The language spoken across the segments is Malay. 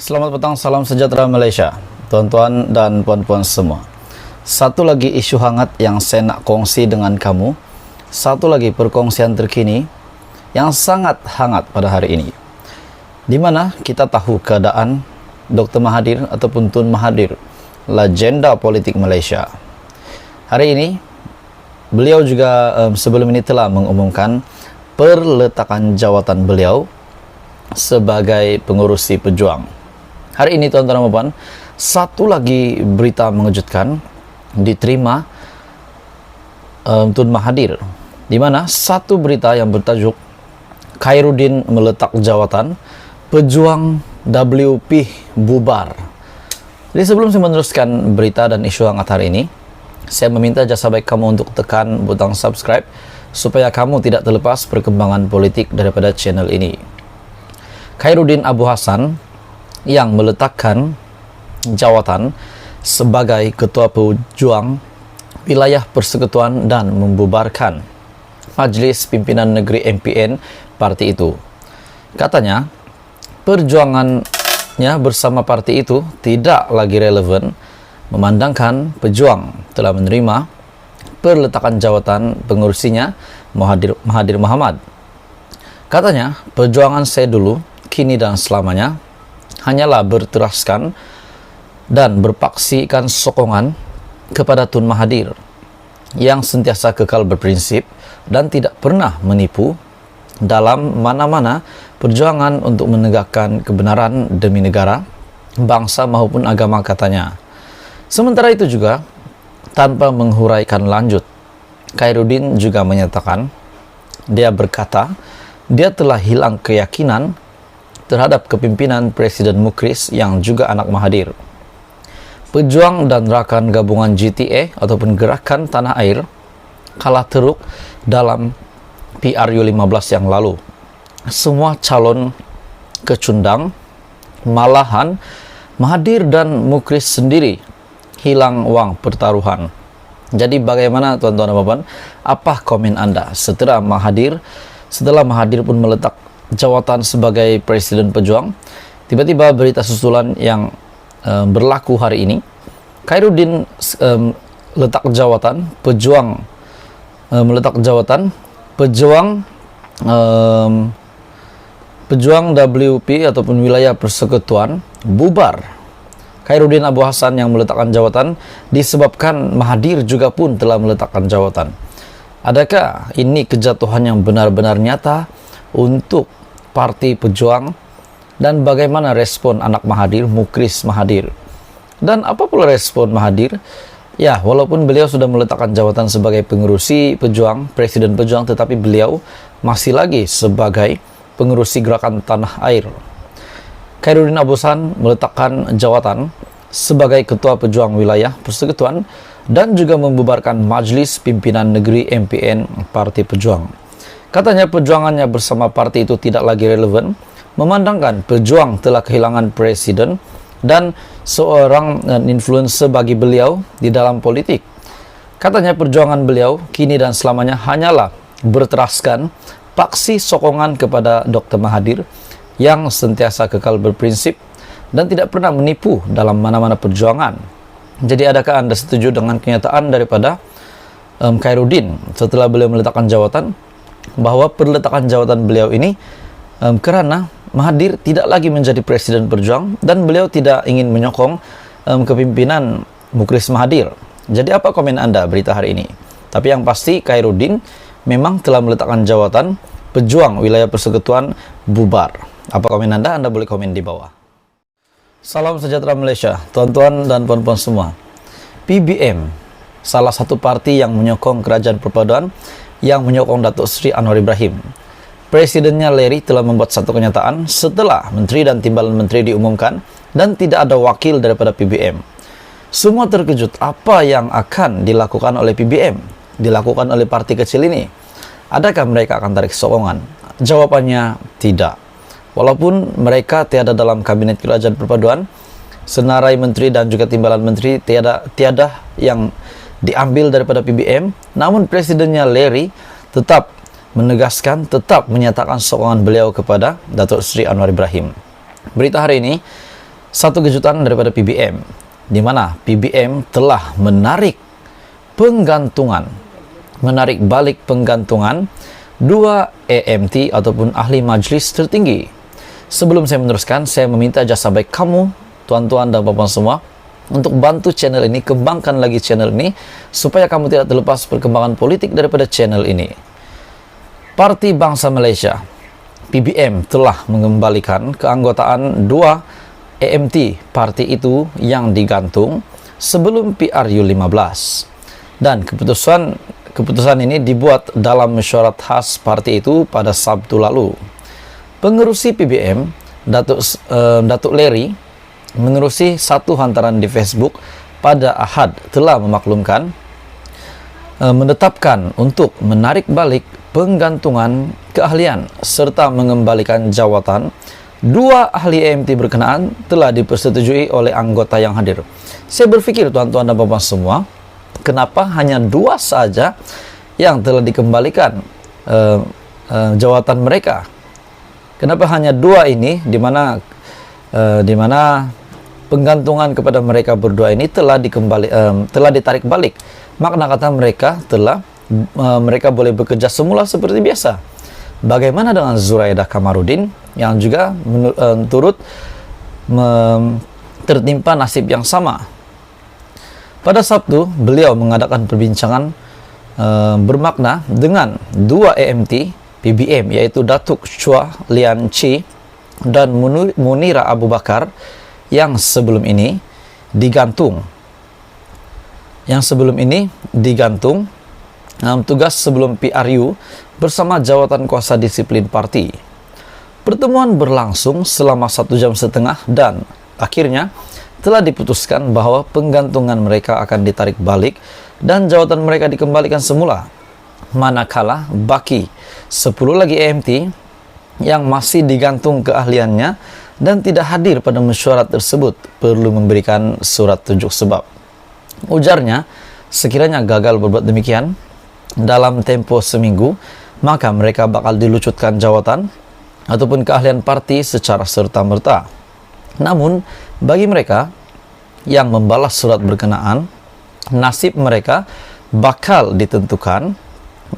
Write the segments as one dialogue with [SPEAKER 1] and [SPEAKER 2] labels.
[SPEAKER 1] Selamat petang, salam sejahtera Malaysia, tuan-tuan dan puan-puan semua. Satu lagi isu hangat yang saya nak kongsi dengan kamu. Satu lagi perkongsian terkini yang sangat hangat pada hari ini, di mana kita tahu keadaan Dr. Mahathir ataupun Tun Mahathir, legenda politik Malaysia. Hari ini beliau juga sebelum ini telah mengumumkan perletakan jawatan beliau sebagai pengurusi pejuang. Hari ini tuan-tuan dan puan, satu lagi berita mengejutkan diterima Tun Mahathir, di mana satu berita yang bertajuk Khairuddin meletak jawatan, pejuang WP bubar. Jadi sebelum saya meneruskan berita dan isu hangat hari ini, saya meminta jasa baik kamu untuk tekan butang subscribe supaya kamu tidak terlepas perkembangan politik daripada channel ini. Khairuddin Abu Hassan yang meletakkan jawatan sebagai Ketua Pejuang Wilayah Persekutuan dan membubarkan Majlis Pimpinan Negeri MPN parti itu. Katanya, perjuangannya bersama parti itu tidak lagi relevan memandangkan pejuang telah menerima perletakan jawatan pengurusinya Mahathir Mohamad. Katanya, perjuangan saya dulu, kini dan selamanya hanyalah berteraskan dan berpaksikan sokongan kepada Tun Mahathir yang sentiasa kekal berprinsip dan tidak pernah menipu dalam mana-mana perjuangan untuk menegakkan kebenaran demi negara, bangsa maupun agama, katanya. Sementara itu juga, tanpa menghuraikan lanjut, Khairuddin juga menyatakan, dia berkata, dia telah hilang keyakinan terhadap kepimpinan Presiden Mukris yang juga anak Mahathir. Pejuang dan rakan gabungan GTA ataupun Gerakan Tanah Air kalah teruk dalam PRU15 yang lalu. Semua calon kecundang, malahan Mahathir dan Mukris sendiri hilang uang pertaruhan. Jadi bagaimana tuan-tuan dan puan, apa komen anda setelah Mahathir pun meletak jawatan sebagai Presiden Pejuang? Tiba-tiba berita susulan yang berlaku hari ini, Khairuddin letak jawatan pejuang pejuang WP ataupun Wilayah Persekutuan bubar. Khairuddin Abu Hassan yang meletakkan jawatan disebabkan Mahathir juga pun telah meletakkan jawatan. Adakah ini kejatuhan yang benar-benar nyata untuk parti pejuang? Dan bagaimana respon anak Mahathir, Mukris Mahathir? Dan apa pula respon Mahathir? Ya, walaupun beliau sudah meletakkan jawatan sebagai pengurusi pejuang, Presiden Pejuang, tetapi beliau masih lagi sebagai pengurusi Gerakan Tanah Air. Khairuddin Abu Hassan meletakkan jawatan sebagai Ketua Pejuang Wilayah Persekutuan dan juga membubarkan Majlis Pimpinan Negeri MPN Parti Pejuang. Katanya perjuangannya bersama parti itu tidak lagi relevan memandangkan pejuang telah kehilangan presiden dan seorang influencer bagi beliau di dalam politik. Katanya perjuangan beliau kini dan selamanya hanyalah berteraskan paksi sokongan kepada Dr. Mahathir yang sentiasa kekal berprinsip dan tidak pernah menipu dalam mana-mana perjuangan. Jadi adakah anda setuju dengan kenyataan daripada Khairuddin setelah beliau meletakkan jawatan, bahwa perletakan jawatan beliau ini karena Mahathir tidak lagi menjadi Presiden Pejuang dan beliau tidak ingin menyokong kepimpinan Mukris Mahathir. Jadi apa komen anda berita hari ini? Tapi yang pasti Khairuddin memang telah meletakkan jawatan pejuang Wilayah Persekutuan bubar. Apa komen anda? Anda boleh komen di bawah. Salam sejahtera Malaysia, tuan-tuan dan puan-puan semua. PBM, salah satu parti yang menyokong kerajaan perpaduan yang menyokong Datuk Seri Anwar Ibrahim. Presidennya Larry telah membuat satu kenyataan setelah menteri dan timbalan menteri diumumkan dan tidak ada wakil daripada PBM. Semua terkejut apa yang akan dilakukan oleh PBM, dilakukan oleh parti kecil ini. Adakah mereka akan tarik sokongan? Jawabannya tidak. Walaupun mereka tiada dalam kabinet kerajaan perpaduan, senarai menteri dan juga timbalan menteri tiada yang diambil daripada PBM, namun presidennya Larry tetap menegaskan, tetap menyatakan sokongan beliau kepada Datuk Seri Anwar Ibrahim. Berita hari ini Satu kejutan daripada PBM, di mana PBM telah menarik balik penggantungan 2 AMT ataupun ahli majlis tertinggi. Sebelum saya meneruskan, saya meminta jasa baik kamu, tuan-tuan dan puan-puan semua, untuk bantu channel ini, kembangkan lagi channel ini, supaya kamu tidak terlepas perkembangan politik daripada channel ini. Parti Bangsa Malaysia, PBM, telah mengembalikan keanggotaan 2 AMT parti itu yang digantung sebelum PRU 15. Dan keputusan ini dibuat dalam mesyuarat khas parti itu pada Sabtu lalu. Pengerusi PBM, Datuk Leri, menerusi satu hantaran di Facebook pada Ahad telah menetapkan untuk menarik balik penggantungan keahlian serta mengembalikan jawatan 2 ahli AMT berkenaan telah dipersetujui oleh anggota yang hadir. Saya berfikir tuan-tuan dan puan-puan semua, kenapa hanya 2 saja yang telah dikembalikan jawatan mereka? Kenapa hanya 2 ini, di mana penggantungan kepada mereka berdua ini telah ditarik balik? Makna kata mereka mereka boleh bekerja semula seperti biasa. Bagaimana dengan Zuraidah Kamarudin yang juga turut tertimpa nasib yang sama? Pada Sabtu, beliau mengadakan perbincangan bermakna dengan 2 AMT PBM, yaitu Datuk Chua Lian Chi dan Munira Abu Bakar yang sebelum ini digantung tugas sebelum PRU bersama jawatan kuasa disiplin parti. Pertemuan berlangsung selama 1,5 jam dan akhirnya telah diputuskan bahwa penggantungan mereka akan ditarik balik dan jawatan mereka dikembalikan semula. Manakala baki 10 lagi AMT yang masih digantung keahliannya dan tidak hadir pada mesyuarat tersebut perlu memberikan surat tunjuk sebab. Ujarnya, sekiranya gagal berbuat demikian dalam tempo seminggu, maka mereka bakal dilucutkan jawatan ataupun keahlian parti secara serta-merta. Namun, bagi mereka yang membalas surat berkenaan, nasib mereka bakal ditentukan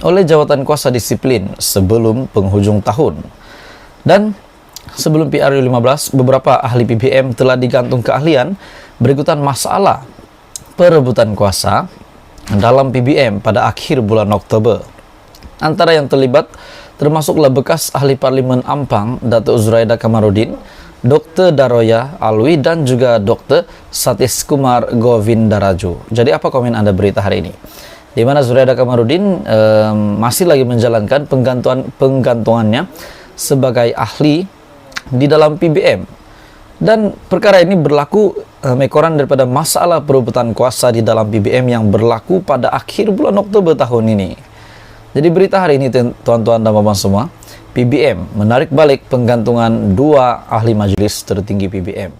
[SPEAKER 1] oleh jawatan kuasa disiplin sebelum penghujung tahun. Dan sebelum PRU 15, beberapa ahli PBM telah digantung keahlian berikutan masalah perebutan kuasa dalam PBM pada akhir bulan Oktober. Antara yang terlibat termasuklah bekas ahli Parlimen Ampang Datuk Zuraidah Kamarudin, Dr. Daroya Alwi dan juga Dr. Satish Kumar Govindaraju. Jadi apa komen Anda berita hari ini? Di mana Zuraidah Kamarudin masih lagi menjalankan penggantungannya sebagai ahli di dalam PBM. Dan perkara ini berlaku ekoran daripada masalah perebutan kuasa di dalam PBM yang berlaku pada akhir bulan Oktober tahun ini. Jadi berita hari ini tuan-tuan dan puan-puan semua, PBM menarik balik penggantungan 2 ahli majelis tertinggi PBM.